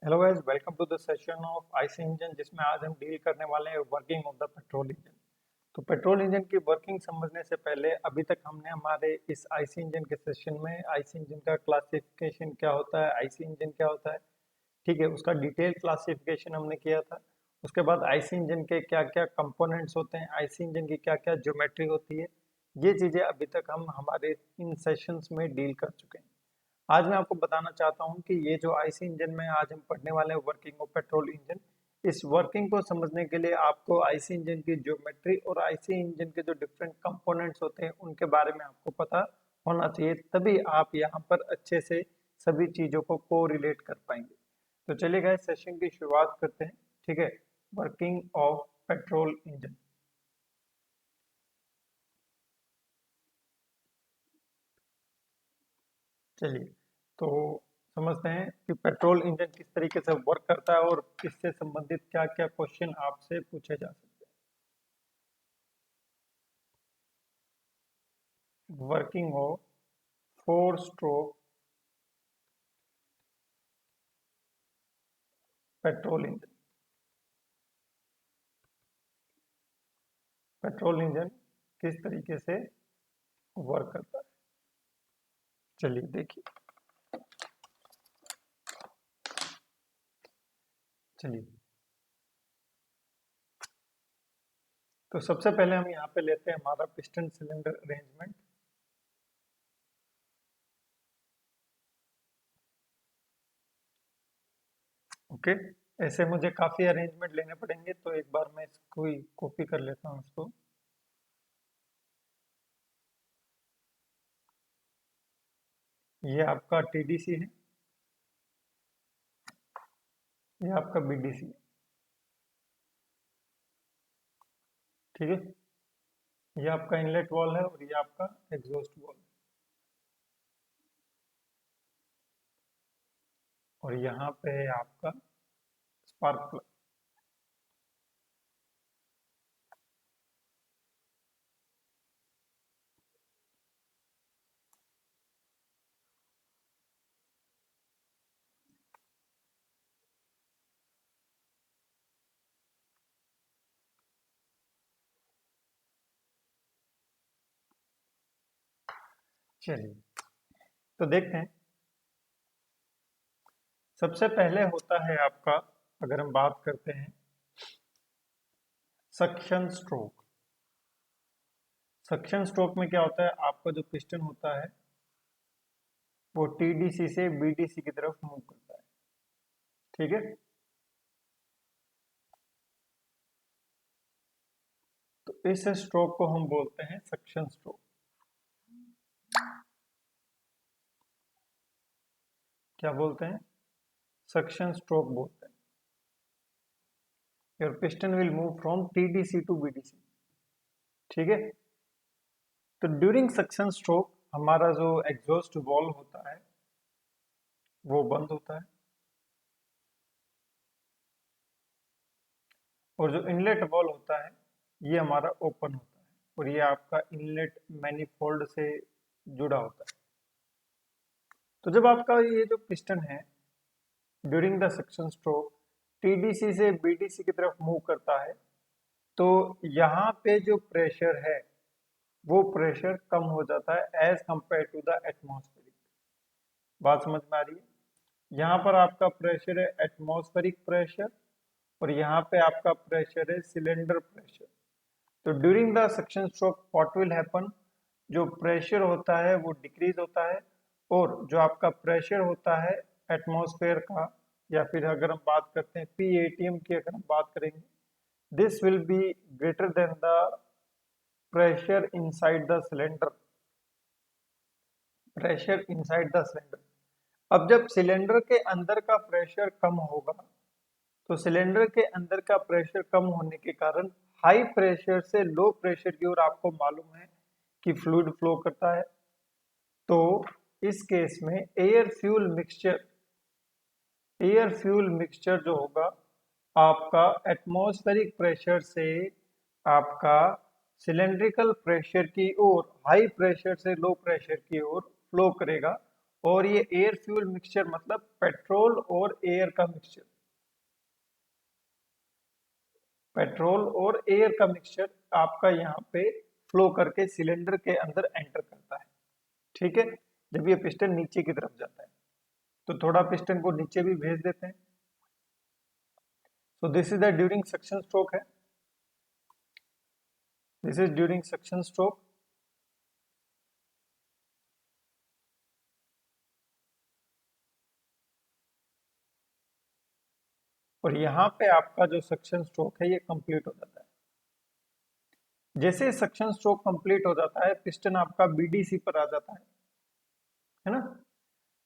Hello guys, welcome to the session of IC engine जिसमें आज हम डील करने वाले हैं working of the petrol engine. तो पेट्रोल इंजन की वर्किंग समझने से पहले अभी तक हमने हमारे इस आईसी इंजन के सेशन में आईसी इंजन का क्लासिफिकेशन क्या होता है, आईसी इंजन क्या होता है, ठीक है, उसका डिटेल क्लासिफिकेशन हमने किया था। उसके बाद आईसी इंजन के क्या क्या कंपोनेंट्स होते हैं, आईसी इंजन की क्या क्या ज्योमेट्री होती है, ये चीज़ें अभी तक हम हमारे इन सेशंस में डील कर चुके हैं। आज मैं आपको बताना चाहता हूं कि ये जो आईसी इंजन में आज हम पढ़ने वाले हैं वर्किंग ऑफ पेट्रोल इंजन, इस वर्किंग को समझने के लिए आपको आईसी इंजन की ज्योमेट्री और आईसी इंजन के जो डिफरेंट कंपोनेंट्स होते हैं उनके बारे में आपको पता होना चाहिए, तभी आप यहाँ पर अच्छे से सभी चीज़ों को कोरिलेट कर पाएंगे। तो चलिए गाइस, सेशन की शुरुआत करते हैं। ठीक है, वर्किंग ऑफ पेट्रोल इंजन। चलिए, तो समझते हैं कि पेट्रोल इंजन किस तरीके से वर्क करता है और इससे संबंधित क्या क्या क्वेश्चन आपसे पूछे जा सकते हैं। Working of four stroke petrol engine. Petrol engine किस तरीके से वर्क करता है, चलिए देखिए। चलिए, तो सबसे पहले हम यहाँ पे लेते हैं हमारा पिस्टन सिलेंडर अरेंजमेंट। ओके, ऐसे मुझे काफी अरेंजमेंट लेने पड़ेंगे, तो एक बार मैं इसको ही कॉपी कर लेता हूँ इसको। ये आपका टीडीसी है, ये आपका बीडीसी है। ठीक है, ये आपका इनलेट वॉल है और ये आपका एग्जॉस्ट वॉल है। और यहाँ पे है आपका स्पार्क प्लग। चलिए, तो देखते हैं। सबसे पहले होता है आपका, अगर हम बात करते हैं, सक्शन स्ट्रोक। सक्शन स्ट्रोक में क्या होता है, आपका जो पिस्टन होता है वो टीडीसी से बीडीसी की तरफ मूव करता है। ठीक है, तो इस स्ट्रोक को हम बोलते हैं सक्शन स्ट्रोक। क्या बोलते हैं? सक्शन स्ट्रोक बोलते हैं। Your piston will move from TDC to BDC. ठीक है, तो ड्यूरिंग सक्शन स्ट्रोक हमारा जो एग्जॉस्ट वॉल्व होता है वो बंद होता है, और जो इनलेट वॉल्व होता है ये हमारा ओपन होता है, और ये आपका इनलेट मैनिफोल्ड से जुड़ा होता है। तो जब आपका ये जो पिस्टन है during the suction stroke TDC से बीडीसी की तरफ मूव करता है, तो यहाँ पे जो प्रेशर है वो प्रेशर कम हो जाता है as compare to the atmospheric. बात समझ में आ रही है? यहाँ पर आपका प्रेशर है एटमॉस्फेरिक प्रेशर, और यहाँ पे आपका प्रेशर है सिलेंडर प्रेशर। तो during the suction stroke what will happen, जो प्रेशर होता है वो डिक्रीज होता है, और जो आपका प्रेशर होता है एटमॉस्फेयर का, या फिर अगर हम बात करते हैं पीएटीएम की, अगर हम बात करेंगे, this will be greater than the pressure inside the cylinder. Pressure inside the cylinder. अब जब सिलेंडर के अंदर का प्रेशर कम होगा, तो सिलेंडर के अंदर का प्रेशर कम होने के कारण हाई प्रेशर से लो प्रेशर की ओर आपको मालूम है कि फ्लूइड फ्लो करता है। तो इस केस में एयर फ्यूल मिक्सचर जो होगा आपका एटमॉस्फेरिक प्रेशर से आपका सिलेंड्रिकल प्रेशर की ओर, हाई प्रेशर से लो प्रेशर की ओर फ्लो करेगा, और ये एयर फ्यूल मिक्सचर मतलब पेट्रोल और एयर का मिक्सचर, पेट्रोल और एयर का मिक्सचर आपका यहाँ पे फ्लो करके सिलेंडर के अंदर एंटर करता है। ठीक है, जब ये पिस्टन नीचे की तरफ जाता है तो थोड़ा पिस्टन को नीचे भी भेज देते हैं। So this is the during suction stroke है, this is during suction stroke. और यहाँ पे आपका जो सक्शन स्ट्रोक है ये कंप्लीट हो जाता है। जैसे सक्शन स्ट्रोक कंप्लीट हो जाता है पिस्टन आपका बीडीसी पर आ जाता है ना।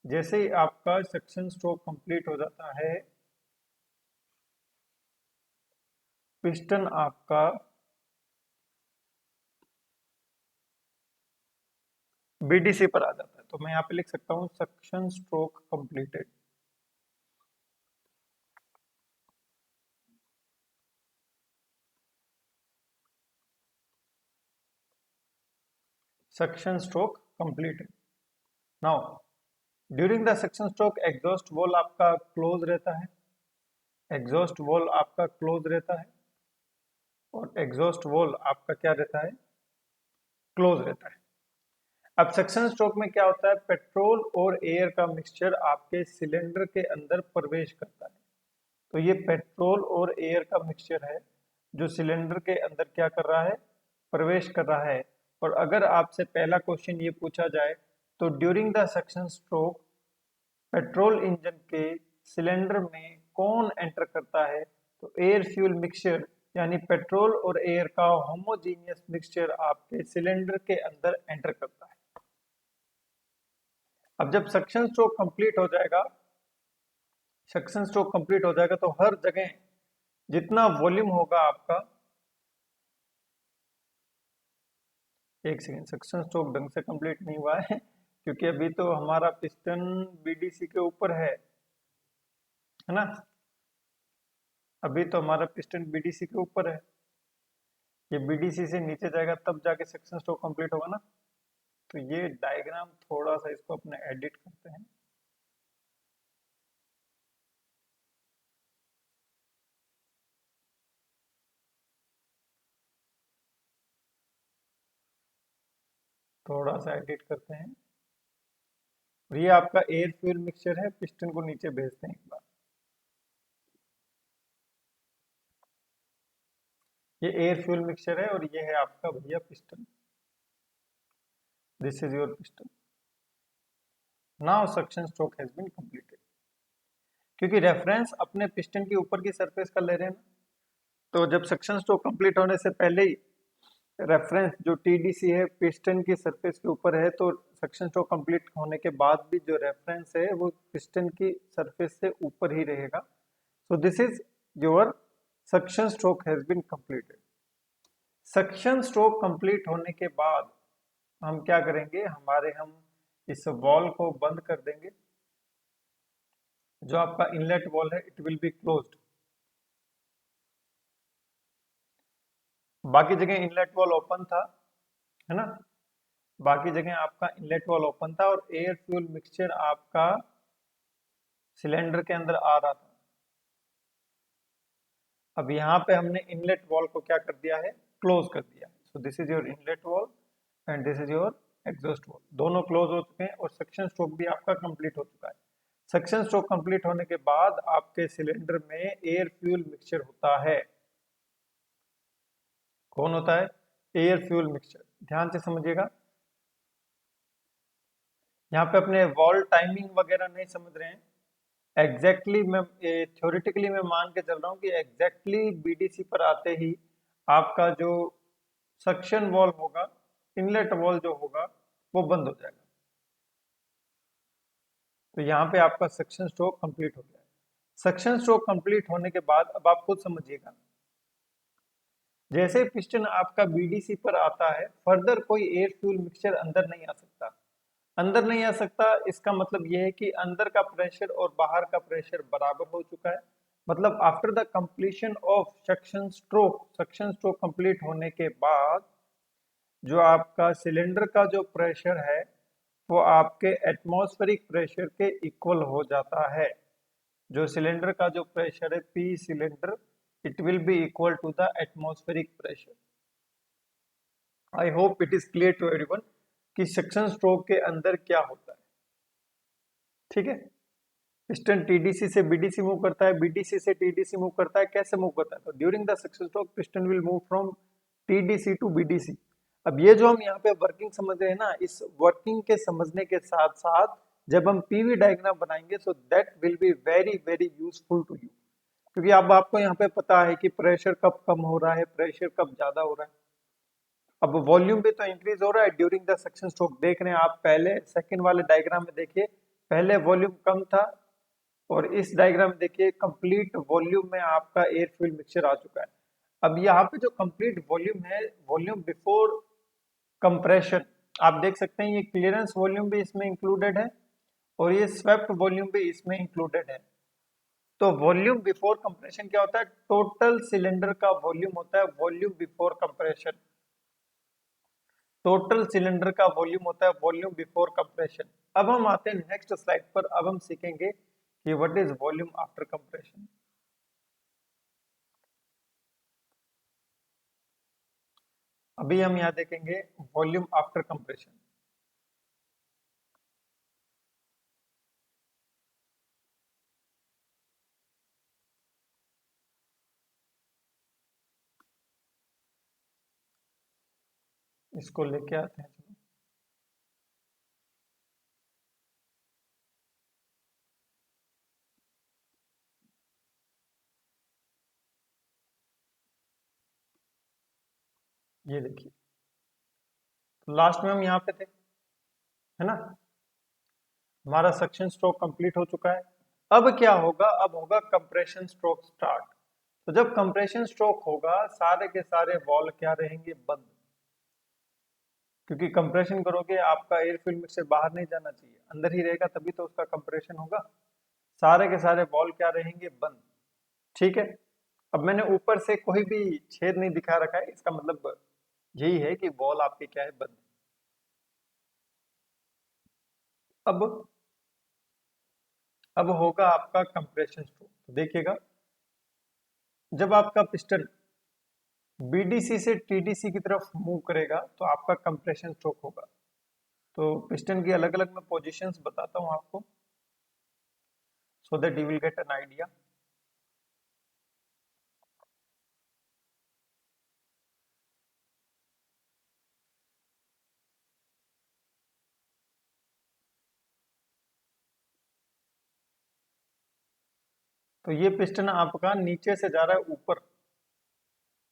जैसे ही आपका सक्शन स्ट्रोक कंप्लीट हो जाता है पिस्टन आपका बीडीसी पर आ जाता है। तो मैं यहाँ पे लिख सकता हूँ suction stroke completed. Suction stroke completed. Now during the suction stroke exhaust valve आपका क्लोज रहता है, एग्जॉस्ट वॉल आपका क्लोज रहता है और एग्जॉस्ट वॉल आपका क्या रहता है, क्लोज रहता है। अब सक्शन स्ट्रोक में क्या होता है, पेट्रोल और एयर का मिक्सचर आपके सिलेंडर के अंदर प्रवेश करता है। तो ये पेट्रोल और एयर का मिक्सचर है जो सिलेंडर के अंदर क्या कर रहा है, प्रवेश कर रहा है। और अगर आपसे पहला क्वेश्चन ये पूछा जाए तो during the suction stroke petrol engine के सिलेंडर में कौन एंटर करता है, तो एयर फ्यूल मिक्सचर यानी पेट्रोल और एयर का होमोजीनियस मिक्सचर आपके सिलेंडर के अंदर एंटर करता है। अब जब सक्शन स्ट्रोक कंप्लीट हो जाएगा, सक्शन स्ट्रोक कंप्लीट हो जाएगा तो हर जगह जितना वॉल्यूम होगा आपका, एक सेकेंड, सक्शन स्ट्रोक ढंग से कंप्लीट नहीं हुआ है क्योंकि अभी तो हमारा पिस्टन बीडीसी के ऊपर है ना। अभी तो हमारा पिस्टन बीडीसी के ऊपर है, ये बीडीसी से नीचे जाएगा तब जाके सक्शन स्ट्रोक कंप्लीट होगा ना। तो ये डायग्राम थोड़ा सा इसको अपने एडिट करते हैं। थोड़ा सा एडिट करते हैं। और ये आपका एयर फ्यूल मिक्सचर है, पिस्टन को नीचे भेजते हैं एक बार। ये एयर फ्यूल मिक्सचर है और ये है आपका भैया piston, this is your piston. Now suction stroke has been completed. क्योंकि रेफरेंस अपने पिस्टन के ऊपर की सरफेस का ले रहे हैं ना, तो जब सक्शन स्ट्रोक कंप्लीट होने से पहले ही रेफरेंस जो टीडीसी है पिस्टन की सरफेस के ऊपर है, तो सक्शन स्ट्रोक कंप्लीट होने के बाद भी जो रेफरेंस है वो पिस्टन की सरफेस से ऊपर ही रहेगा। So this is your suction stroke has been completed. Suction stroke complete होने के बाद हम क्या करेंगे, हम इस वॉल को बंद कर देंगे। जो आपका इनलेट वॉल है इट विल बी क्लोज्ड। बाकी जगह इनलेट वॉल ओपन था, है ना, बाकी जगह आपका इनलेट वॉल ओपन था और एयर फ्यूल मिक्सचर आपका सिलेंडर के अंदर आ रहा था। अब यहाँ पे हमने इनलेट वॉल को क्या कर दिया है, क्लोज कर दिया। सो this is your inlet valve and this is your exhaust valve, दोनों क्लोज हो चुके हैं और सक्शन स्ट्रोक भी आपका कंप्लीट हो चुका है। सक्शन स्ट्रोक कंप्लीट होने के बाद आपके सिलेंडर में एयर फ्यूल मिक्सचर होता है। कौन होता है, एयर फ्यूल मिक्सचर। ध्यान से समझिएगा, यहाँ पे अपने वॉल टाइमिंग वगैरह नहीं समझ रहे हैं। एग्जैक्टली मैं थ्योरेटिकली मैं मान के चल रहा हूँ कि एग्जैक्टली बीडीसी पर आते ही आपका जो सक्शन वॉल होगा, इनलेट वॉल जो होगा वो बंद हो जाएगा। तो यहाँ पे आपका सक्शन स्ट्रोक कंप्लीट हो गया है। सक्शन स्ट्रोक कंप्लीट होने के बाद अब आप खुद समझिएगा, जैसे पिस्टन आपका बीडीसी पर आता है फर्दर कोई एयर फ्यूल मिक्सचर अंदर नहीं आ सकता। अंदर नहीं आ सकता इसका मतलब यह है कि अंदर का प्रेशर और बाहर का प्रेशर बराबर हो चुका है। मतलब after the completion of suction stroke complete होने के बाद जो आपका सिलेंडर का जो प्रेशर है वो आपके एटमॉस्फेरिक प्रेशर के इक्वल हो जाता है। जो सिलेंडर का जो प्रेशर है P cylinder, it will be equal to the atmospheric pressure. I hope it is clear to everyone कि सक्शन स्ट्रोक के अंदर क्या होता है। ठीक है, पिस्टन टीडीसी से बीडीसी मूव करता है, बीडीसी से टीडीसी मूव करता है। कैसे मूव करता है? तो during the suction stroke piston will move from TDC to BDC. अब ये जो हम यहाँ पे वर्किंग समझ रहे हैं ना, इस वर्किंग के समझने के साथ साथ जब हम पीवी डायग्राम बनाएंगे so that will be very very useful to you, क्योंकि अब आपको यहाँ पे पता है कि प्रेशर कब कम हो रहा है, प्रेशर कब ज्यादा हो रहा है। अब वॉल्यूम भी तो इंक्रीज हो रहा है ड्यूरिंग द सक्शन स्ट्रोक। देख रहे हैं आप, पहले सेकंड वाले डायग्राम में देखिए, पहले वॉल्यूम कम था और इस डायग्राम में देखिए कंप्लीट वॉल्यूम में आपका एयर फ्यूल मिक्सचर आ चुका है। अब यहाँ पे जो कंप्लीट वॉल्यूम है, वॉल्यूम बिफोर कंप्रेशन, आप देख सकते हैं ये क्लियरेंस वॉल्यूम भी इसमें इंक्लूडेड है और ये स्वेप्ट वॉल्यूम भी इसमें इंक्लूडेड है। तो वॉल्यूम बिफोर कंप्रेशन क्या होता है? टोटल सिलेंडर का वॉल्यूम होता है volume before compression. Total cylinder का वॉल्यूम होता है वॉल्यूम बिफोर कंप्रेशन। अब हम आते हैं नेक्स्ट स्लाइड पर। अब हम सीखेंगे कि what is volume after compression. अभी हम यहाँ देखेंगे वॉल्यूम आफ्टर कंप्रेशन। इसको लेके आते हैं, चलो। ये देखिए, तो लास्ट में हम यहाँ पे थे, है ना? हमारा सक्शन स्ट्रोक कंप्लीट हो चुका है। अब क्या होगा? अब होगा कंप्रेशन स्ट्रोक स्टार्ट। तो जब कंप्रेशन स्ट्रोक होगा सारे के सारे वॉल्व क्या रहेंगे? बंद। क्योंकि कंप्रेशन करोगे आपका एयर फिल्म मिक्सर बाहर नहीं जाना चाहिए, अंदर ही रहेगा, तभी तो उसका कंप्रेशन होगा। सारे के सारे वॉल्व क्या रहेंगे? बंद। ठीक है, अब मैंने ऊपर से कोई भी छेद नहीं दिखा रखा है, इसका मतलब यही है कि वॉल आपके क्या है? बंद। अब अब होगा आपका कंप्रेशन स्ट्रोक। तो देखिएगा, जब आपका पिस्टन बीडीसी से टीडीसी की तरफ मूव करेगा तो आपका कंप्रेशन स्ट्रोक होगा। तो पिस्टन की अलग अलग मैं पोजीशंस बताता हूं आपको, so that you will get an idea. तो ये पिस्टन आपका नीचे से जा रहा है ऊपर,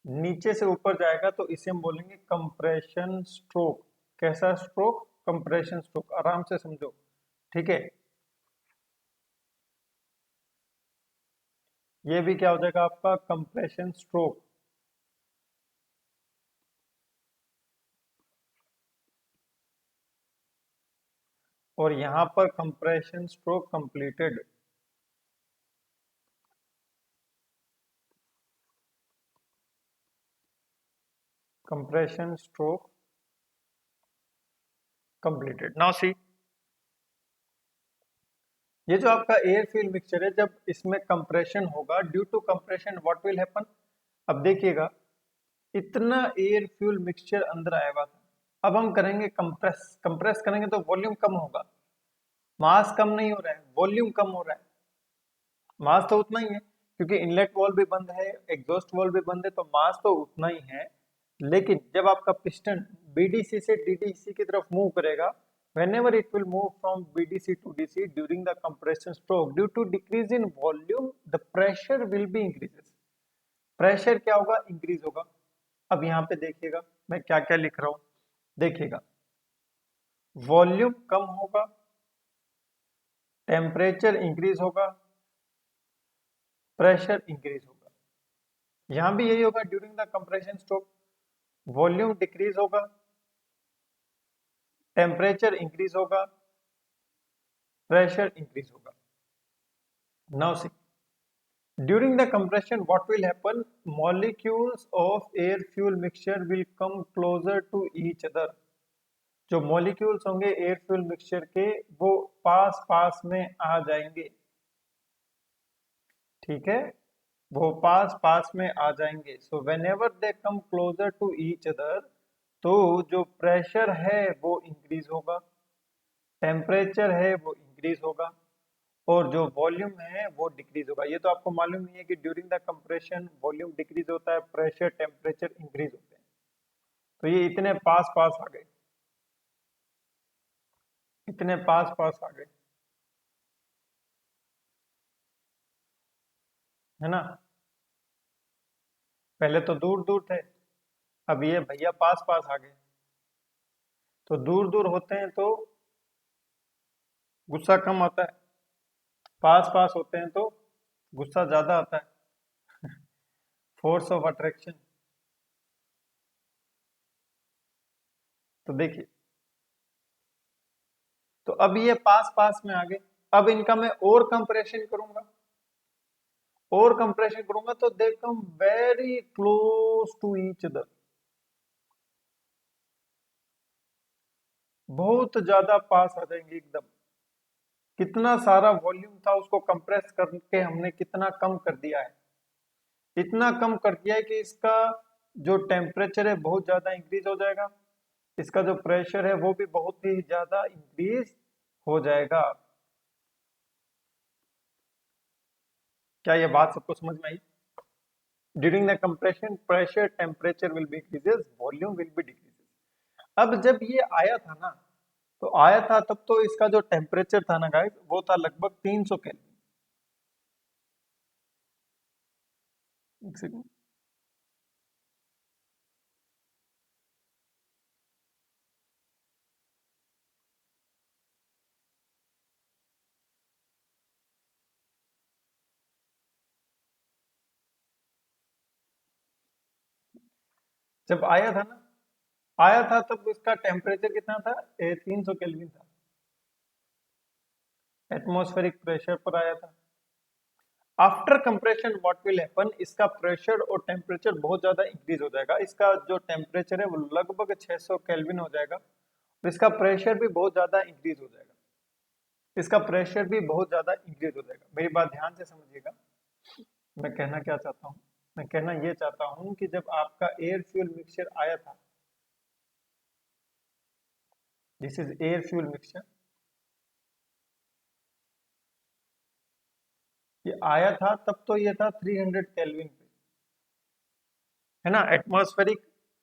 नीचे से ऊपर जाएगा तो इसे हम बोलेंगे कंप्रेशन स्ट्रोक। कैसा स्ट्रोक? Compression stroke. आराम से समझो, ठीक है। ये भी क्या हो जाएगा आपका? Compression stroke. और यहां पर compression stroke completed. Compression stroke completed. Now see, ये जो आपका एयर फ्यूल मिक्सचर है, जब इसमें कंप्रेशन होगा, due to compression what will happen? अब देखिएगा, इतना एयर फ्यूल मिक्सचर अंदर आया हुआ था, अब हम करेंगे कंप्रेस। कंप्रेस करेंगे तो वॉल्यूम कम होगा, मास कम नहीं हो रहा है, वॉल्यूम कम हो रहा है। मास तो उतना ही है, क्योंकि इनलेट वॉल्व भी बंद है, एग्जॉस्ट वॉल्व भी बंद है, तो मास तो उतना ही है। लेकिन जब आपका पिस्टन बीडीसी से डीडीसी की तरफ मूव करेगा, whenever it will move from BDC to DC during the compression stroke, due to decrease in volume the pressure will be increases। Pressure क्या होगा? इंक्रीज होगा। अब यहाँ पे देखिएगा मैं क्या क्या लिख रहा हूं, देखिएगा, वॉल्यूम कम होगा, टेम्परेचर इंक्रीज होगा, प्रेशर इंक्रीज होगा। यहां भी यही होगा during the compression stroke. Volume decrease होगा, टेम्परेचर इंक्रीज होगा, प्रेशर इंक्रीज होगा। Now see, during the compression what will happen? Molecules of air fuel mixture will come closer to each other। जो molecules होंगे एयर फ्यूल मिक्सचर के वो पास पास में आ जाएंगे, ठीक है, वो पास पास में आ जाएंगे। So whenever they come closer to each other, तो जो प्रेशर है वो इंक्रीज होगा, टेम्परेचर है वो इंक्रीज होगा, और जो वॉल्यूम है वो डिक्रीज होगा। ये तो आपको मालूम ही है कि during the compression volume decrease होता है, प्रेशर टेम्परेचर इंक्रीज होते हैं। तो ये इतने पास पास आ गए, इतने पास पास आ गए, है ना। पहले तो दूर दूर थे, अब ये भैया पास पास आ गए। तो दूर दूर होते हैं तो गुस्सा कम आता है, पास पास होते हैं तो गुस्सा ज्यादा आता है। Force of attraction. तो देखिए, तो अब ये पास पास में आ गए। अब इनका मैं और कंप्रेशन करूंगा, और कंप्रेशन करूंगा तो they come very close to each other, बहुत ज्यादा पास आ जाएंगे एकदम। कितना सारा वॉल्यूम था उसको कंप्रेस करके हमने कितना कम कर दिया है, इतना कम कर दिया है कि इसका जो टेम्परेचर है बहुत ज्यादा इंक्रीज हो जाएगा, इसका जो प्रेशर है वो भी बहुत ही ज्यादा इंक्रीज हो जाएगा। क्या ये बात सबको समझ में आई? During the compression pressure temperature will be increases, volume will be decreases. अब जब ये आया था ना, तो आया था तब तो इसका जो टेम्परेचर था ना गाइस वो था लगभग 300 केल्विन। एक सेकंड। जब आया था ना, आया था तब इसका टेम्परेचर कितना था? 300 केल्विन था, एटमॉस्फेरिक प्रेशर पर आया था। After compression what will happen, इसका प्रेशर और टेम्परेचर बहुत ज्यादा इंक्रीज हो जाएगा, इसका जो टेम्परेचर है वो लगभग 600 केल्विन हो जाएगा, और इसका प्रेशर भी बहुत ज्यादा इंक्रीज हो जाएगा, इसका प्रेशर भी बहुत ज्यादा इंक्रीज हो जाएगा। मेरी बात ध्यान से समझिएगा, मैं कहना क्या चाहता हूँ। मैं कहना ये चाहता हूँ कि जब आपका एयर फ्यूल मिक्सचर आया था, this is air fuel mixture, ये आया था तब तो ये था 300 केल्विन पे, है ना, एटमॉस्फेरिक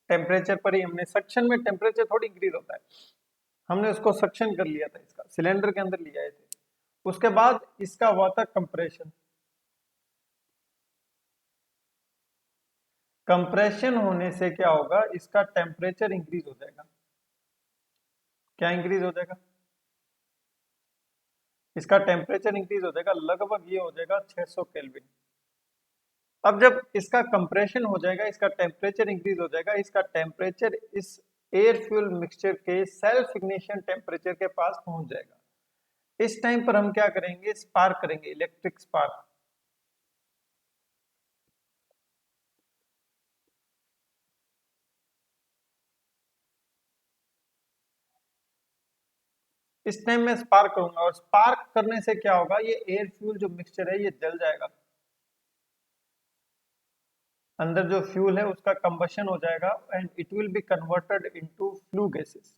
टेम्परेचर पर ही। हमने सक्शन में टेम्परेचर थोड़ी इंक्रीज होता है, हमने उसको सक्शन कर लिया था, इसका सिलेंडर के अंदर ले आए थे। उसके बाद इसका हुआ था कंप्रेशन। कंप्रेशन होने से क्या होगा, इसका टेम्परेचर इंक्रीज हो जाएगा। क्या इंक्रीज हो जाएगा? इसका टेम्परेचर इंक्रीज हो जाएगा, लगभग ये हो जाएगा 600 केल्विन। अब जब इसका कंप्रेशन हो जाएगा, इसका टेम्परेचर इंक्रीज हो जाएगा, इसका टेम्परेचर इस एयर फ्यूल मिक्सचर के सेल्फ इग्निशन टेम्परेचर के पास पहुंच जाएगा। इस टाइम पर हम क्या करेंगे, स्पार्क करेंगे, इलेक्ट्रिक स्पार्क। इस टाइम में स्पार्क करूंगा, और स्पार्क करने से क्या होगा, ये एयर फ्यूल जो मिक्सचर है ये जल जाएगा, अंदर जो फ्यूल है उसका कंबशन हो जाएगा, and it will be converted into flue gases.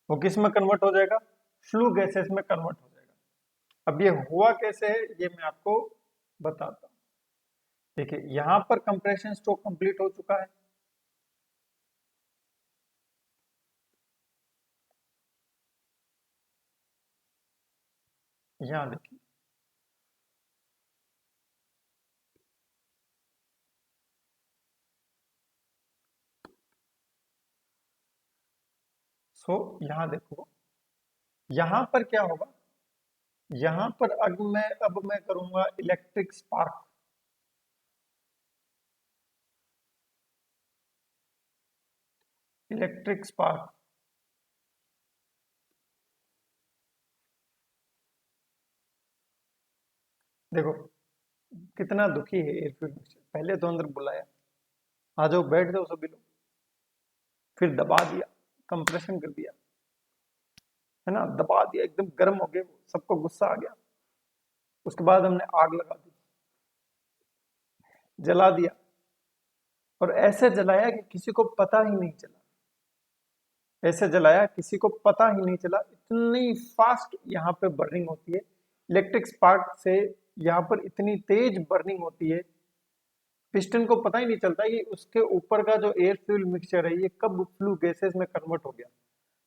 वो किस में कन्वर्ट हो जाएगा? फ्लू गैसेस में कन्वर्ट हो जाएगा। अब ये हुआ कैसे है ये मैं आपको बताता हूँ। देखिए, यहां पर कंप्रेशन स्ट्रोक कंप्लीट हो चुका है, यहां देखिए। सो यहां देखो, यहां पर क्या होगा, यहां पर अब मैं करूंगा इलेक्ट्रिक स्पार्क। इलेक्ट्रिक स्पार्क, देखो कितना दुखी है एयर फ्यूल मिक्सचर। पहले तो अंदर बुलाया, आ जाओ बैठ जाओ सभी लोग, फिर दबा दिया, कंप्रेशन कर दिया, है ना, दबा दिया, एकदम गर्म हो गए, सबको गुस्सा आ गया। उसके बाद हमने आग लगा दी, जला दिया, और ऐसे जलाया कि किसी को पता ही नहीं चला, ऐसे जलाया किसी को पता ही नहीं चला, इतनी फास्ट यहाँ पे बर्निंग होती है इलेक्ट्रिक स्पार्क से, यहाँ पर इतनी तेज बर्निंग होती है, पिस्टन को पता ही नहीं चलता कि उसके ऊपर का जो एयर फ्यूल मिक्सचर है ये कब फ्लू गैसेस में कन्वर्ट हो गया।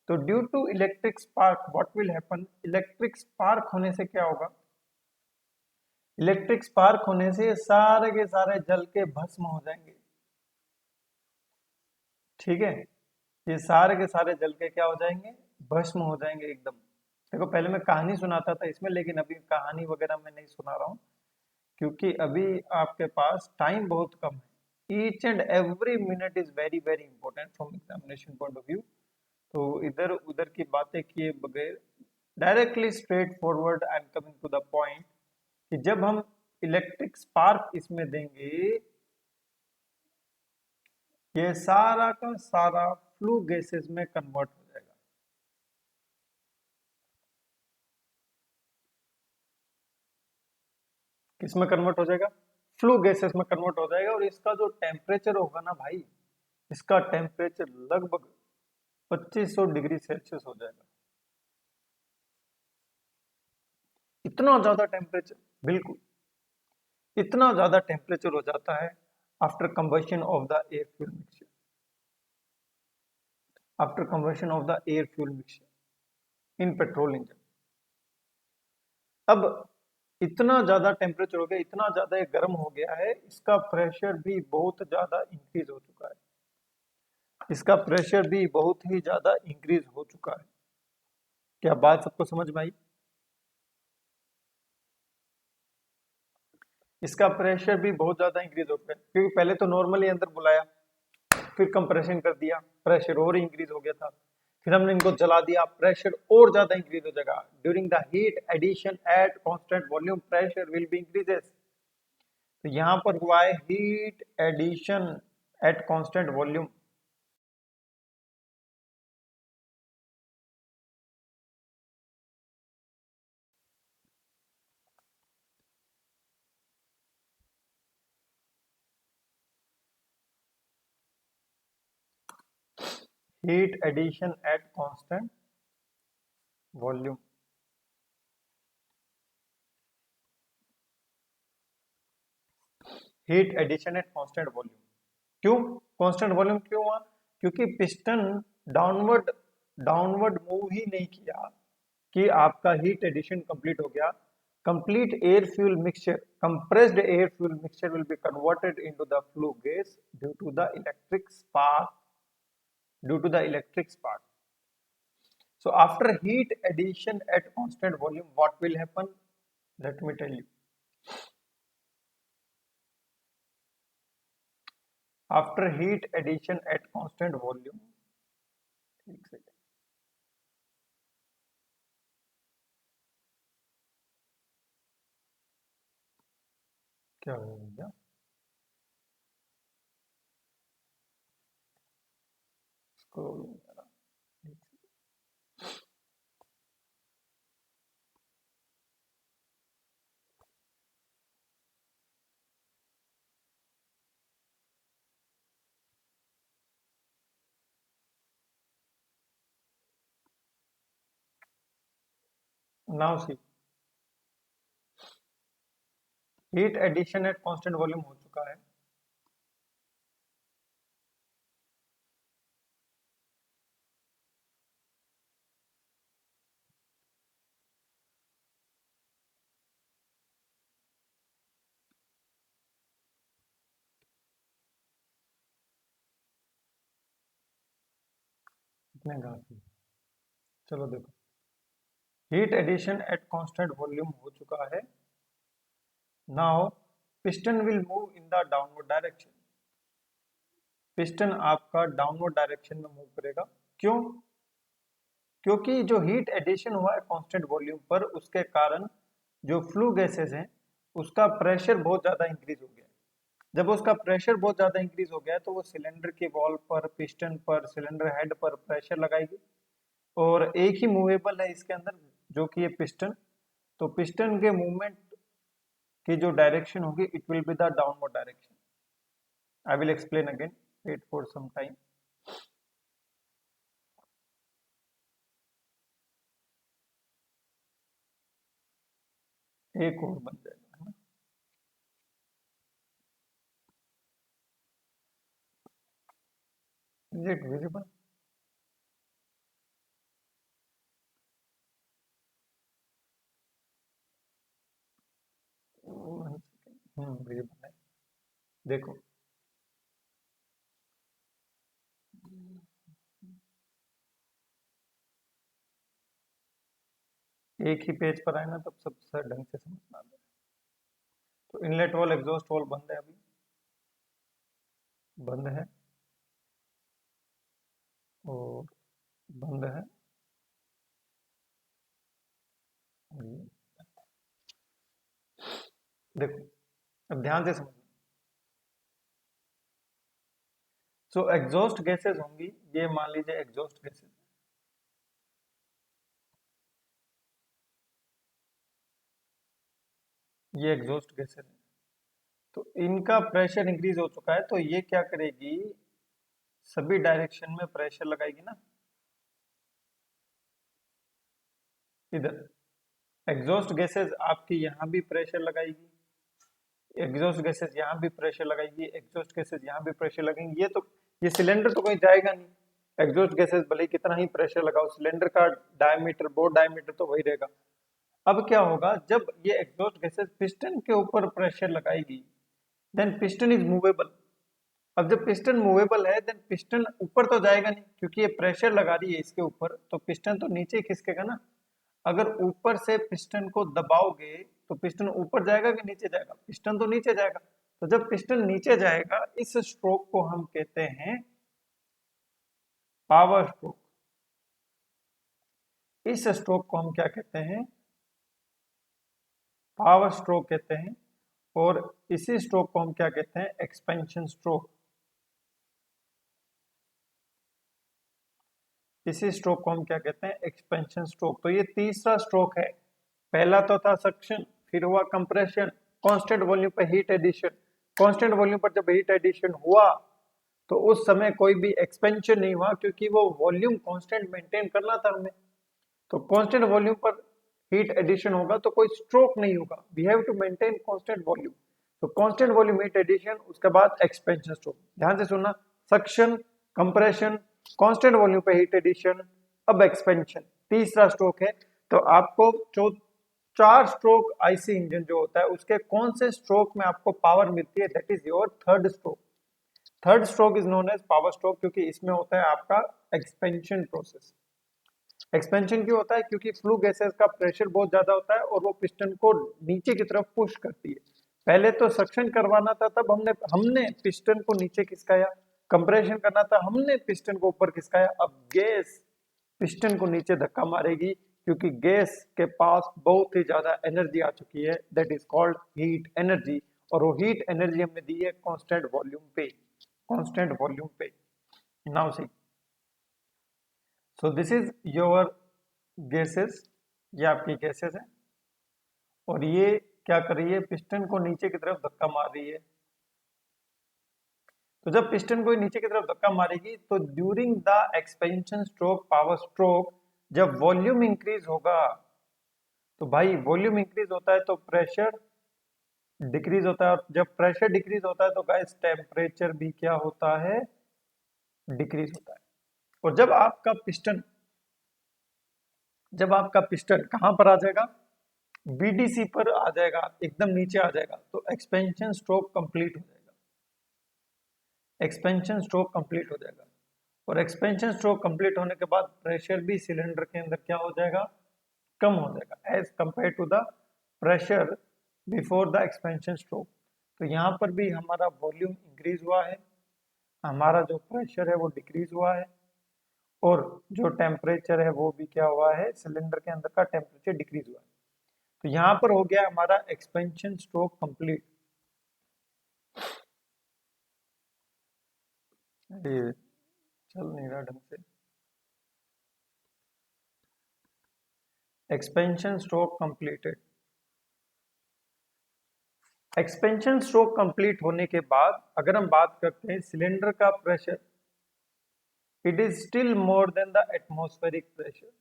तो due to electric spark what will happen, electric spark होने से क्या होगा, इलेक्ट्रिक स्पार्क होने से सारे के सारे जल के भस्म हो जाएंगे। ठीक है, ये सारे के सारे जल के क्या हो जाएंगे, भस्म हो जाएंगे एकदम। देखो पहले मैं कहानी सुनाता था इसमें, लेकिन अभी कहानी वगैरह मैं नहीं सुना रहा हूँ, क्योंकि अभी आपके पास टाइम बहुत कम है। Each and every minute is very very important from examination point of view. तो इधर उधर की बातें किए बगैर directly straightforward I am coming to the point, कि जब हम इलेक्ट्रिक स्पार्क इसमें देंगे, ये सारा का सारा फ्लू गैसेस में कन्वर्ट हो जाएगा। किस में कन्वर्ट हो जाएगा, फ्लू गैसेस में कन्वर्ट हो जाएगा। और इसका जो टेम्परेचर होगा ना भाई, इसका टेम्परेचर लगभग 2500 डिग्री सेल्सियस हो जाएगा। इतना ज्यादा टेम्परेचर, बिल्कुल इतना ज्यादा टेम्परेचर हो जाता है after combustion of the air fuel mixture, after combustion of the air fuel mixture in petrol engine. अब इतना ज्यादा टेम्परेचर हो गया, इतना ज्यादा ये गर्म हो गया है, इसका प्रेशर भी बहुत ज्यादा इंक्रीज हो चुका है, इसका प्रेशर भी बहुत ही ज्यादा इंक्रीज हो चुका है। क्या बात सबको समझ में आई? इसका प्रेशर भी बहुत ज्यादा इंक्रीज हो गया, क्योंकि पहले तो नॉर्मली अंदर बुलाया, फिर कंप्रेशन कर दिया, प्रेशर और इंक्रीज हो गया था, फिर हमने इनको जला दिया, प्रेशर और ज्यादा इंक्रीज हो जाएगा। During the heat addition at constant volume pressure will be increases. तो यहां पर हुआ है heat addition at constant volume. Heat addition at constant volume, heat addition at constant volume. क्यों कांस्टेंट वॉल्यूम क्यों हुआ? क्योंकि पिस्टन डाउनवर्ड डाउनवर्ड मूव ही नहीं किया कि आपका हीट एडिशन कंप्लीट हो गया। Complete air fuel mixture, compressed air fuel mixture will be converted into the flue gas due to the electric spark, due to the electric spark. So after heat addition at constant volume, what will happen? Let me tell you. After heat addition at constant volume, एक second. क्या हो गया? Scrolling करा. Now see, heat addition at constant volume हो चुका है. इतने काफी. चलो देखो, heat addition at constant volume हो चुका है. Now piston will move in the downward direction. Piston आपका डाउनवर्ड डायरेक्शन में मूव करेगा. क्यों? क्योंकि जो हीट एडिशन हुआ है कांस्टेंट वॉल्यूम पर, उसके कारण जो फ्लू गैसेस हैं उसका प्रेशर बहुत ज्यादा इंक्रीज हो गया है. जब उसका प्रेशर बहुत ज्यादा इंक्रीज हो गया है तो वो सिलेंडर के वॉल पर, पिस्टन पर, सिलेंडर हेड पर प्रेशर लगाएगी। और एक ही मूवेबल है इसके अंदर, जो कि ये पिस्टन। तो पिस्टन के मूवमेंट की जो डायरेक्शन होगी, it will be the downward direction. I will explain again, wait for some time. एक और बन जाएगा, है ना। Is it visible? विजिबल है, देखो। एक ही पेज पर आए ना तब सब सर ढंग से समझ में आता है। तो इनलेट वॉल, एग्जॉस्ट वॉल बंद है अभी, बंद है, और बंद है, और ये। देखो, अब ध्यान से समझो। सो एग्जॉस्ट गैसेस होंगी, ये मान लीजिए एग्जॉस्ट गैसेस, ये एग्जॉस्ट गैसेस है। तो इनका प्रेशर इंक्रीज हो चुका है, तो ये क्या करेगी, सभी डायरेक्शन में प्रेशर लगाएगी ना। इधर एग्जॉस्ट गैसेस आपकी यहाँ भी प्रेशर लगाएगी, एग्जॉस्ट गैसेस यहाँ भी प्रेशर लगाएगी, एग्जॉस्ट गैसेस यहाँ भी प्रेशर लगेंगी। ये सिलेंडर तो कहीं जाएगा नहीं। एग्जॉस्ट गैसेस भले ही कितना ही प्रेशर लगाओ, सिलेंडर का डायमीटर, बोर्ड डायमीटर तो वही रहेगा। अब क्या होगा, जब ये एग्जॉस्ट गैसेस पिस्टन के ऊपर प्रेशर लगाएगी, देन पिस्टन इज मूवेबल। अब जब पिस्टन मूवेबल है, देन पिस्टन ऊपर तो जाएगा नहीं, क्योंकि ये प्रेशर लगा रही है इसके ऊपर, तो पिस्टन तो नीचे खिसकेगा ना। अगर ऊपर से पिस्टन को दबाओगे तो पिस्टन ऊपर जाएगा कि नीचे जाएगा? पिस्टन तो नीचे जाएगा। तो जब पिस्टन नीचे जाएगा, इस स्ट्रोक को हम कहते हैं पावर स्ट्रोक। इस स्ट्रोक को हम क्या कहते हैं? पावर स्ट्रोक कहते हैं। और इसी स्ट्रोक को हम क्या कहते हैं? Expansion stroke. इसी स्ट्रोक को हम क्या कहते हैं? Expansion stroke. तो ये तीसरा स्ट्रोक है। पहला तो था सक्शन, फिर हुआ कंप्रेशन, कांस्टेंट वॉल्यूम पर हीट एडिशन। कांस्टेंट वॉल्यूम पर जब हीट एडिशन हुआ तो उस समय कोई भी एक्सपेंशन नहीं हुआ, क्योंकि वो वॉल्यूम कांस्टेंट मेंटेन करना था हमें। तो कांस्टेंट वॉल्यूम पर हीट एडिशन होगा तो कोई स्ट्रोक नहीं होगा। We have to maintain constant volume. तो कांस्टेंट वॉल्यूम हीट एडिशन, उसके बाद एक्सपेंशन स्ट्रोक। ध्यान से सुनना, सक्शन, कंप्रेशन, कांस्टेंट वॉल्यूम पे हीट एडिशन, अब एक्सपेंशन, तीसरा स्ट्रोक है। तो आपको जो 4 स्ट्रोक आईसी इंजन जो होता है, उसके कौन से स्ट्रोक में आपको पावर मिलती है, that is your third stroke. Third stroke is known as power stroke, क्योंकि इसमें होता है आपका एक्सपेंशन प्रोसेस। एक्सपेंशन क्यों होता है? क्योंकि फ्लू गैसेस का प्रेशर बहुत ज्यादा होता है और वो पिस्टन को नीचे की तरफ पुश करती है। पहले तो सक्शन करवाना था, तब हमने हमने पिस्टन को नीचे खिसकाया। कंप्रेशन करना था, हमने पिस्टन को ऊपर खिसकाया। अब गैस पिस्टन को नीचे धक्का मारेगी, क्योंकि गैस के पास बहुत ही ज्यादा एनर्जी आ चुकी है, that is called heat energy. और वो हीट एनर्जी हमने दी है कांस्टेंट वॉल्यूम पे, कांस्टेंट वॉल्यूम पे। Now see, so this is your gases, ये आपकी गैसेस है। और ये क्या कर रही है? पिस्टन को नीचे की तरफ धक्का मार रही है। तो जब पिस्टन को नीचे की तरफ धक्का मारेगी, तो during the expansion stroke, power stroke, जब वॉल्यूम इंक्रीज होगा, तो भाई वॉल्यूम इंक्रीज होता है तो प्रेशर डिक्रीज होता है, और जब प्रेशर डिक्रीज होता है तो गाइस टेम्परेचर भी क्या होता है? डिक्रीज होता है। और जब आपका पिस्टन कहां पर आ जाएगा? बीडीसी पर आ जाएगा, एकदम नीचे आ जाएगा, तो एक्सपेंशन स्ट्रोक कंप्लीट हो जाएगा। एक्सपेंशन स्ट्रोक कंप्लीट हो जाएगा। और एक्सपेंशन स्ट्रोक कंप्लीट होने के बाद प्रेशर भी सिलेंडर के अंदर क्या हो जाएगा? कम हो जाएगा, as compare to the pressure before the expansion stroke. तो यहाँ पर भी हमारा वॉल्यूम इंक्रीज हुआ है, हमारा जो प्रेशर है वो डिक्रीज हुआ है, और जो टेम्परेचर है वो भी क्या हुआ है? सिलेंडर के अंदर का टेम्परेचर डिक्रीज हुआ है। तो यहाँ पर हो गया हमारा एक्सपेंशन स्ट्रोक कंप्लीट। ये चल नहीं रहा ढंग से। Expansion stroke completed. Expansion stroke complete होने के बाद अगर हम बात करते हैं सिलेंडर का pressure, it is still more than the atmospheric pressure.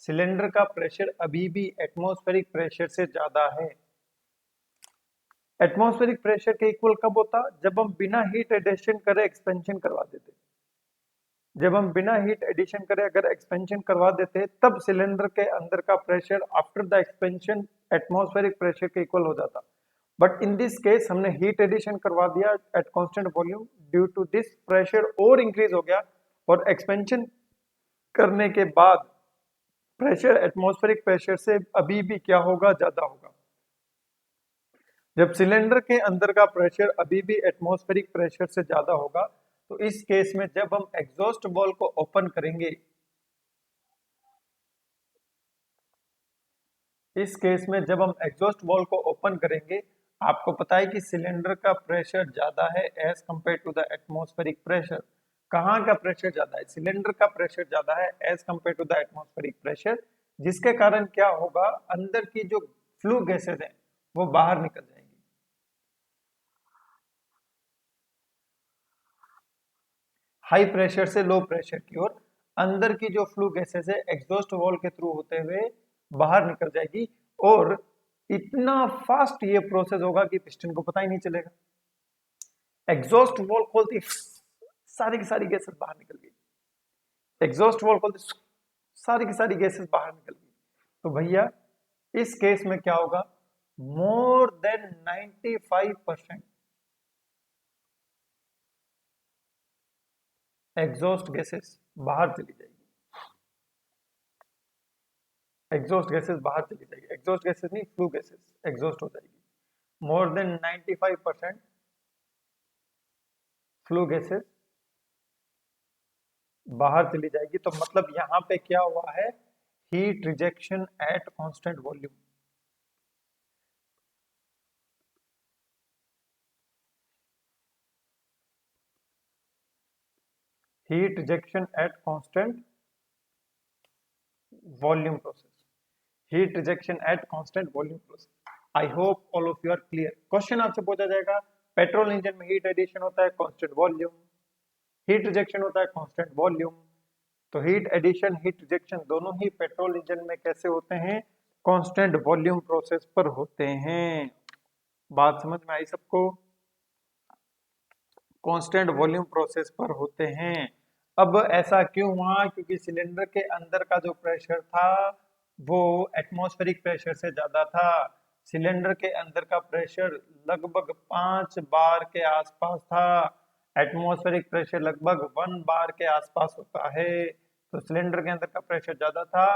Cylinder का प्रेशर अभी भी एटमॉस्फेरिक प्रेशर से ज्यादा है। एटमॉस्फेरिक प्रेशर के इक्वल कब होता? जब हम बिना हीट एडिशन करे एक्सपेंशन करवा देते। जब हम बिना हीट एडिशन करे अगर एक्सपेंशन करवा देते तब सिलेंडर के अंदर का pressure after the expansion atmospheric pressure के इक्वल हो जाता। बट इन दिस केस हमने हीट एडिशन करवा दिया at constant volume, due to this pressure और इंक्रीज हो गया, और एक्सपेंशन करने के बाद प्रेशर एटमॉस्फेरिक प्रेशर से अभी भी क्या होगा? ज्यादा होगा। जब सिलेंडर के अंदर का प्रेशर अभी भी एटमॉस्फेरिक प्रेशर से ज्यादा होगा तो इस केस में जब हम एग्जॉस्ट वॉल्व को ओपन करेंगे, इस केस में जब हम एग्जॉस्ट वॉल्व को ओपन करेंगे, आपको पता है कि सिलेंडर का प्रेशर ज्यादा है as compare to the atmospheric pressure. कहाँ का प्रेशर ज्यादा है? सिलेंडर का प्रेशर ज्यादा है as compare to the atmospheric pressure, जिसके कारण क्या होगा? अंदर की जो फ्लू गैसेज हैं वो बाहर निकल जाएंगी। हाई प्रेशर से लो प्रेशर की ओर अंदर की जो फ्लू गैसेस है एग्जॉस्ट वॉल के थ्रू होते हुए बाहर निकल जाएगी, और इतना फास्ट ये प्रोसेस होगा कि पिस्टन को पता ही नहीं चलेगा। एग्जॉस्ट वॉल खोलती सारी की सारी गैसेस बाहर निकल गई, एग्जॉस्ट वॉल खोलती सारी की सारी गैसेस बाहर निकल गई। तो भैया इस केस में क्या होगा? मोर देन 95% एग्जॉस्ट गैसेस बाहर चली जाएगी। एग्जॉस्ट गैसेस बाहर चली जाएगी, एग्जॉस्ट गैसेस नहीं, फ्लू गैसेस एग्जॉस्ट हो जाएगी। मोर देन 95% फ्लू गैसेस बाहर चली जाएगी। तो मतलब यहां पे क्या हुआ है? Heat rejection at constant volume. Heat rejection at constant volume process. Heat rejection at constant volume process. I hope all of you are clear. Question आपसे पूछा जाएगा, पेट्रोल इंजन में हीट एडिशन होता है कांस्टेंट वॉल्यूम, हीट रिजेक्शन होता है constant volume. तो heat addition heat rejection दोनों ही पेट्रोल इंजन में कैसे होते हैं? कांस्टेंट वॉल्यूम प्रोसेस पर होते हैं। बात समझ में आई सबको? कांस्टेंट वॉल्यूम प्रोसेस पर होते हैं। अब ऐसा क्यों हुआ? क्योंकि सिलेंडर के अंदर का जो प्रेशर था वो एटमॉस्फेरिक प्रेशर से ज्यादा था। सिलेंडर के अंदर का प्रेशर लगभग 5 बार के आसपास था, एटमॉस्फेरिक प्रेशर लगभग 1 बार के आसपास होता है। तो सिलेंडर के अंदर का प्रेशर ज्यादा था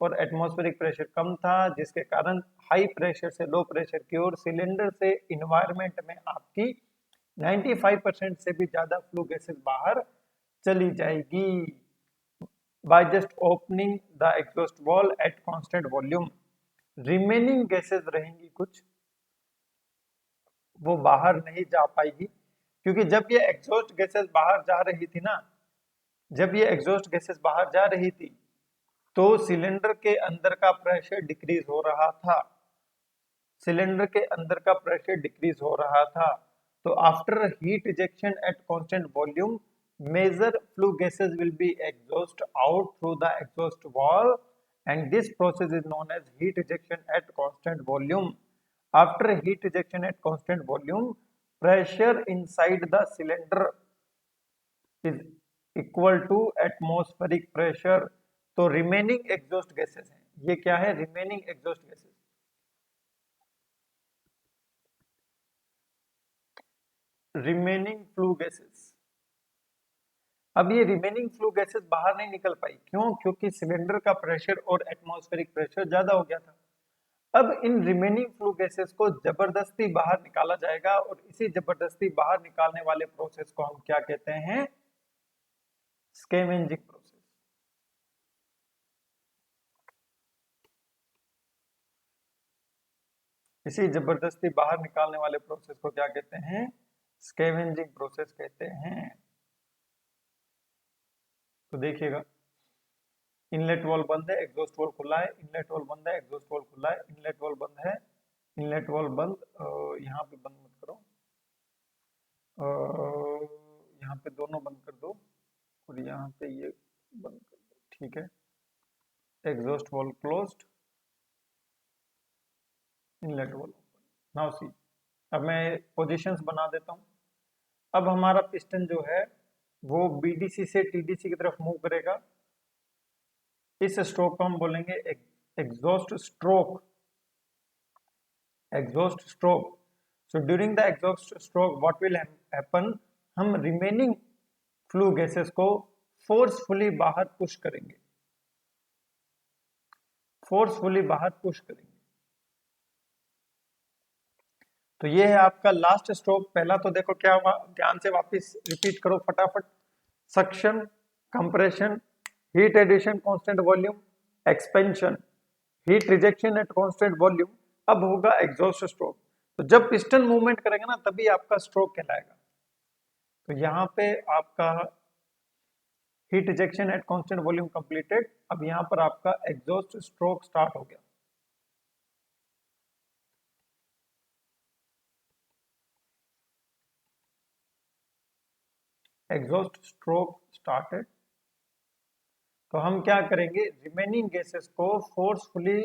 और एटमॉस्फेरिक प्रेशर कम था, जिसके कारण हाई प्रेशर से लो प्रेशर की ओर सिलेंडर से इन्वायरमेंट में आपकी 95% से भी ज्यादा फ्लू गैसेस बाहर चली जाएगी by just opening the exhaust valve at constant volume। Remaining gases रहेंगी कुछ, वो बाहर नहीं जा पाएगी, क्योंकि जब ये एग्जॉस्ट गैसेस बाहर जा रही थी ना, जब ये एग्जॉस्ट गैसेस बाहर जा रही थी तो सिलेंडर के अंदर का प्रेशर डिक्रीज हो रहा था, सिलेंडर के अंदर का प्रेशर डिक्रीज हो रहा था। तो after heat ejection at constant volume, major flue gases will be exhaust out through the exhaust valve, and this process is known as heat ejection at constant volume। After heat ejection at constant volume, pressure inside the cylinder is equal to atmospheric pressure। तो remaining exhaust gases हैं, ये क्या है? remaining exhaust gases, remaining flue gases. अब ये remaining flue gases बाहर नहीं निकल पाई, क्यों? क्योंकि सिलेंडर का प्रेशर और एटमॉस्फेरिक प्रेशर ज्यादा हो गया था। अब इन रिमेनिंग फ्लू गैसेस को जबरदस्ती बाहर निकाला जाएगा, और इसी जबरदस्ती बाहर निकालने वाले प्रोसेस को हम क्या कहते हैं? Scavenging process. इसी जबरदस्ती बाहर निकालने वाले प्रोसेस को क्या कहते हैं? स्कैवेंजिंग प्रोसेस कहते हैं। तो देखिएगा, इनलेट वाल्व बंद है, एग्जॉस्ट वाल्व खुला है, इनलेट वाल्व बंद है, एग्जॉस्ट वाल्व खुला है, इनलेट वाल्व बंद है, इनलेट वाल्व बंद, यहाँ पे बंद मत करो, यहाँ पे दोनों बंद कर दो और यहाँ पे ये बंद कर दो, ठीक है। Exhaust valve closed, inlet valve open. Now see, अब मैं पोजीशंस बना देता हूँ। अब हमारा पिस्टन जो है वो बीडीसी से टीडीसी की तरफ मूव करेगा। इस स्ट्रोक को हम बोलेंगे exhaust stroke, exhaust stroke. So during the exhaust stroke what will happen, हम रिमेनिंग फ्लू गैसेस को फोर्सफुली बाहर पुश करेंगे, फोर्सफुली बाहर पुश करेंगे। तो ये है आपका लास्ट स्ट्रोक। पहला तो देखो क्या हुआ, ध्यान से वापस रिपीट करो फटाफट। Suction, compression, heat addition constant volume, expansion, heat rejection at constant volume. अब होगा एग्जॉस्ट स्ट्रोक। तो जब पिस्टन मूवमेंट करेगा ना तभी आपका स्ट्रोक कहलाएगा। तो यहाँ पे आपका heat rejection at constant volume completed. अब यहाँ पर आपका एग्जॉस्ट स्ट्रोक स्टार्ट हो गया। Exhaust stroke started. तो हम क्या करेंगे, रिमेनिंग गैसेस को फोर्सफुली,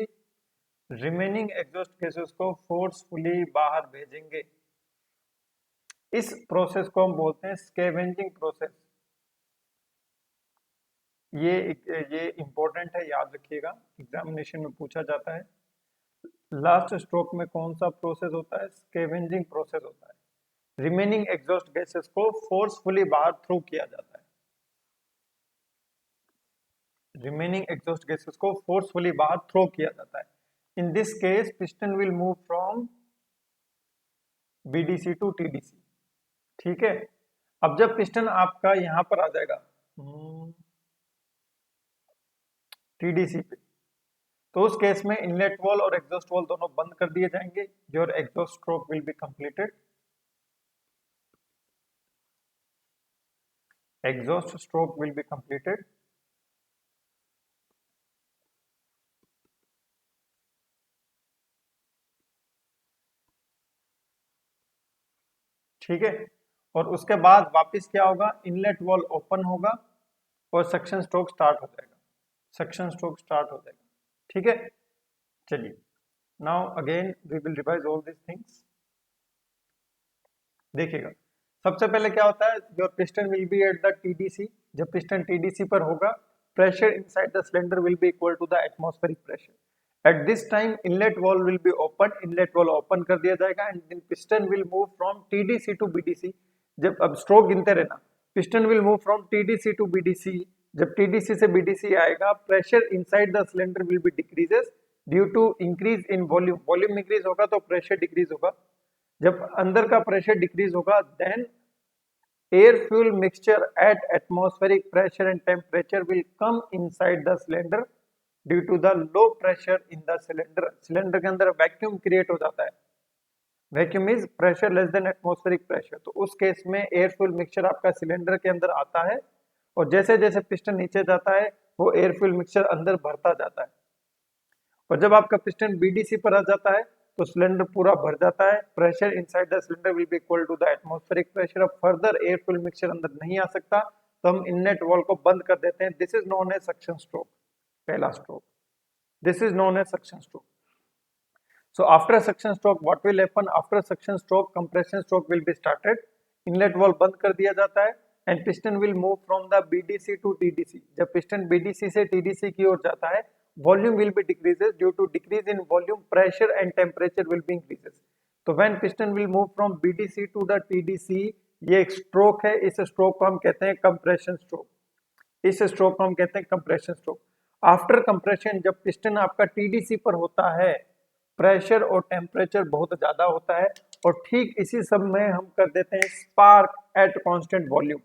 रिमेनिंग एग्जॉस्ट गैसेस को फोर्सफुली बाहर भेजेंगे। इस प्रोसेस को हम बोलते हैं स्कैवेंजिंग प्रोसेस। ये इंपॉर्टेंट है, याद रखिएगा, एग्जामिनेशन में पूछा जाता है। लास्ट स्ट्रोक में कौन सा प्रोसेस होता है, स्कैवेंजिंग प्रोसेस होता है। रिमेनिंग एग्जॉस्ट गैसेस को फोर्सफुली बाहर थ्रू किया जाता है, रिमेनिंग एग्जॉस्ट गैसेस को फोर्सफुली बाहर थ्रो किया जाता है। In this case piston will move from BDC to TDC, ठीक है। अब जब पिस्टन आपका यहां पर आ जाएगा टीडीसी पे, तो उस केस में इनलेट वॉल और एग्जॉस्ट वॉल दोनों बंद कर दिए जाएंगे। Your exhaust stroke will be completed, exhaust stroke will be completed. ठीक है, और उसके बाद वापस क्या होगा, इनलेट वॉल ओपन होगा और सक्शन स्ट्रोक स्टार्ट हो जाएगा, सक्शन स्ट्रोक स्टार्ट हो जाएगा, ठीक है। चलिए, now again we will revise all this things. देखिएगा, सबसे पहले क्या होता है, your piston will be at the TDC. जब पिस्टन टीडीसी पर होगा, pressure inside the cylinder will be equal to the atmospheric pressure. At this time inlet valve will be open, inlet valve open कर दिया जाएगा and then piston will move from TDC to BDC. जब अब stroke गिनते रहना, piston will move from TDC to BDC. जब TDC से BDC आएगा, pressure inside the cylinder will be decreases due to increase in volume. Volume increase होगा तो pressure decrease होगा। जब अंदर का प्रेशर डिक्रीज होगा, then air fuel mixture at atmospheric pressure and temperature will come inside the cylinder due to the low pressure in the cylinder. Cylinder के अंदर vacuum create हो जाता है, vacuum is pressure less than atmospheric pressure. तो उस case में air fuel mixture आपका cylinder के अंदर आता है और जैसे जैसे पिस्टन नीचे जाता है वो एयर फ्यूल मिक्सचर अंदर भरता जाता है। और जब आपका पिस्टन बीडीसी पर आ जाता है तो सिलेंडर पूरा भर जाता है। Pressure inside the cylinder will be equal to the atmospheric pressure. अब फर्दर एयर फ्यूल मिक्सचर अंदर नहीं आ सकता तो हम इनलेट वॉल को बंद कर देते हैं। This is known as suction stroke, पहला स्ट्रोक। This is known as suction stroke. So after suction stroke, what will happen? After suction stroke, compression stroke will be started. Inlet valve बंद कर दिया जाता है and piston will move from the BDC to TDC. जब piston BDC से TDC की ओर जाता है, volume will be decreases due to decrease in volume, pressure and temperature will be increases. तो when piston will move from BDC to the TDC, ये एक stroke है। इस stroke को हम कहते हैं compression stroke। इस stroke को हम कहते हैं compression stroke. After compression, जब piston आपका TDC पर होता है, प्रेशर और टेम्परेचर बहुत ज्यादा होता है और ठीक इसी समय हम कर देते हैं स्पार्क एट कांस्टेंट वॉल्यूम।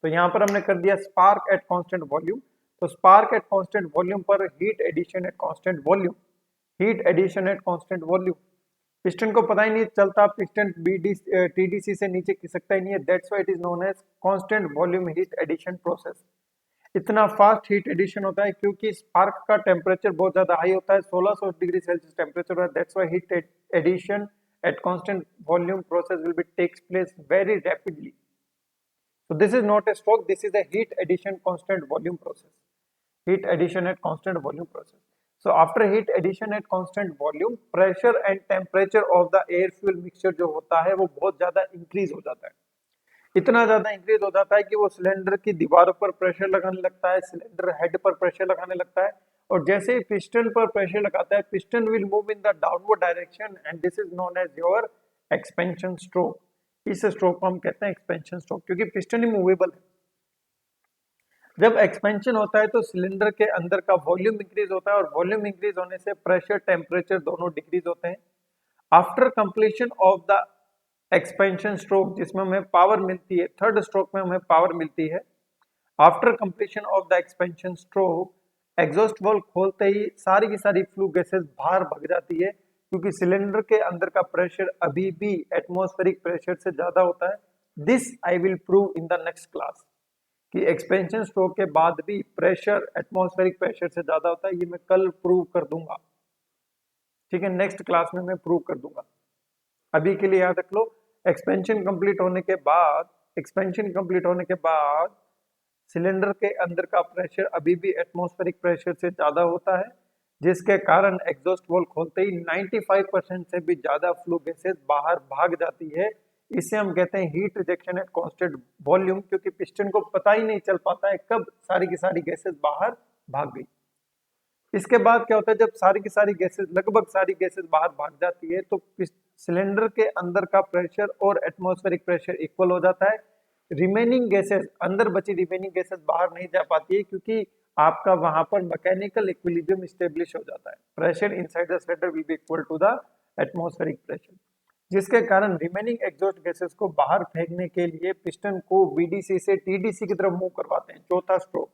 तो यहाँ पर हमने कर दिया स्पार्क एट कांस्टेंट वॉल्यूम। तो स्पार्क एट कांस्टेंट वॉल्यूम पर heat addition at constant volume, heat addition at constant volume. Piston को पता ही नहीं चलता, पिस्टन टीडीसी से नीचे खिसकता ही नहीं है, that's why it is known as constant volume heat addition process. इतना फास्ट हीट एडिशन होता है क्योंकि स्पार्क का टेम्परेचर बहुत ज्यादा हाई होता है, 1600 डिग्री सेल्सियस टेम्परेचर है, that's why heat addition at constant volume process will be takes place very rapidly. So this is not a stroke, this is a heat addition constant volume process. Heat addition at constant volume process. So after heat addition at constant volume, pressure and temperature of the air fuel mixture जो होता है वो बहुत ज्यादा increase हो जाता है। इतना ज्यादा इंक्रीज हो जाता है कि वो सिलेंडर की दीवारों पर प्रेशर लगाने लगता है, सिलेंडर हेड पर प्रेशर लगाने लगता है, और जैसे ही पिस्टन पर प्रेशर लगाता है, piston will move in the downward direction and this is known as your expansion stroke. इस स्ट्रोक को हम कहते हैं एक्सपेंशन स्ट्रोक, क्योंकि पिस्टन ही मूवेबल है। जब एक्सपेंशन होता है तो सिलेंडर के अंदर का वॉल्यूम इंक्रीज होता है, और वॉल्यूम इंक्रीज होने से प्रेशर टेम्परेचर दोनों डिक्रीज होते हैं। After completion of the expansion stroke, जिसमें हमें पावर मिलती है, थर्ड स्ट्रोक में हमें पावर मिलती है, after completion of the expansion stroke, exhaust valve खोलते ही सारी की सारी फ्लू गैसेस बाहर भग जाती है, क्योंकि सिलेंडर के अंदर का प्रेशर अभी भी एटमॉस्फेरिक प्रेशर से ज्यादा होता है। This I will prove in the next class कि एक्सपेंशन स्ट्रोक के बाद भी प्रेशर एटमॉस्फेरिक प्रेशर से ज्यादा होता है। ये मैं कल प्रूव कर दूंगा, ठीक है, नेक्स्ट क्लास में मैं प्रूव कर दूंगा। अभी के लिए याद रख लो, एक्सपेंशन कंप्लीट होने के बाद, एक्सपेंशन कंप्लीट होने के बाद सिलेंडर के अंदर का प्रेशर अभी भी एटमॉस्फेरिक प्रेशर से ज्यादा होता है, जिसके कारण एग्जॉस्ट वाल्व खोलते ही 95% से भी ज्यादा फ्लू गैसेस बाहर भाग जाती है। इसे हम कहते हैं heat rejection at constant volume, क्योंकि पिस्टन को पता ही नहीं चल पाता है कब सारी की सारी गैसेस बाहर भाग गई। इसके बाद क्या होता है, जब सारी की सारी गैसेस, लगभग सारी गैसेस बाहर भाग जाती है, तो सिलेंडर के अंदर का प्रेशर और एटमॉस्फेरिक प्रेशर इक्वल हो जाता है। रिमेनिंग गैसेस, अंदर बची रिमेनिंग गैसेस बाहर नहीं जा पाती है, क्योंकि आपका वहां पर मैकेनिकल इक्विलिब्रियम स्टेब्लिश हो जाता है। Pressure inside the cylinder will be equal to the atmospheric pressure, जिसके कारण रिमेनिंग एग्जॉस्ट गैसेस को बाहर फेंकने के लिए पिस्टन को बीडीसी से टीडीसी की तरफ मूव करवाते हैं, चौथा स्ट्रोक।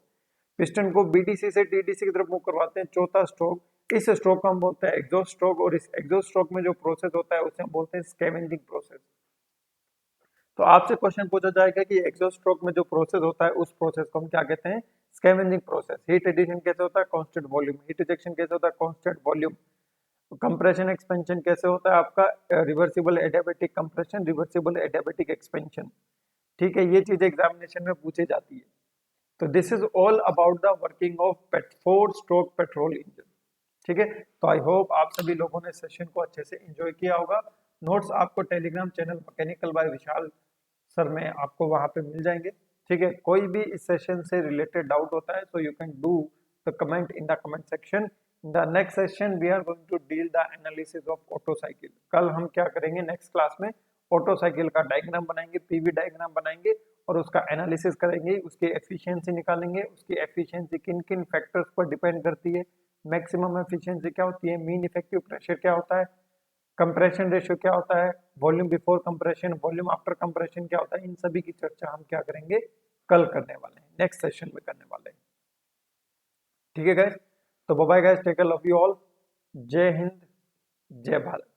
पिस्टन को बीडीसी से टीडीसी की तरफ मूव करवाते हैं, चौथा स्ट्रोक। इस स्ट्रोक को हम बोलते हैं एग्जॉस्ट स्ट्रोक, और इस एग्जॉस्ट स्ट्रोक में जो प्रोसेस होता है उसे हम बोलते हैं स्कैवेंजिंग प्रोसेस। तो आपसे क्वेश्चन पूछा जाएगा कि एग्जॉस्ट स्ट्रोक में जो प्रोसेस होता है उस प्रोसेस को हम क्या कहते हैं, स्कैवेंजिंग प्रोसेस। हीट एडिशन कैसे होता है, कांस्टेंट वॉल्यूम। हीट रिजेक्शन कैसे होता है, कांस्टेंट वॉल्यूम। कंप्रेशन एक्सपेंशन कैसे होता है आपका, reversible adiabatic compression, reversible adiabatic expansion. ठीक है, ये चीज एग्जामिनेशन में पूछी जाती है। तो this is all about the working of 4 stroke petrol engine. ठीक है, तो आई होप आप सभी लोगों ने सेशन को अच्छे से एंजॉय किया होगा। नोट्स आपको टेलीग्राम चैनल मैकेनिकल बाय विशाल सर में आपको वहां पे मिल जाएंगे। ठीक है, कोई भी इस सेशन से रिलेटेड डाउट होता है तो you can do the comment in the comment section. In the next session we are going to deal the analysis of Otto cycle. कल हम क्या करेंगे नेक्स्ट क्लास में, ऑटो साइकिल का डायग्राम बनाएंगे, पीवी डायग्राम बनाएंगे, और उसका एनालिसिस करेंगे, उसकी एफिशिएंसी निकालेंगे। उसकी एफिशिएंसी किन किन फैक्टर्स पर डिपेंड करती है, मैक्सिमम एफिशिएंसी क्या होती है, मीन इफेक्टिव प्रेशर क्या होता है, कंप्रेशन रेशियो क्या होता है, volume before compression, volume after compression क्या होता है, इन सभी की चर्चा हम क्या करेंगे, कल करने वाले हैं, नेक्स्ट सेशन में करने वाले हैं। ठीक है गाइस, तो bye bye guys, take care, love you all, जय हिंद, जय भारत।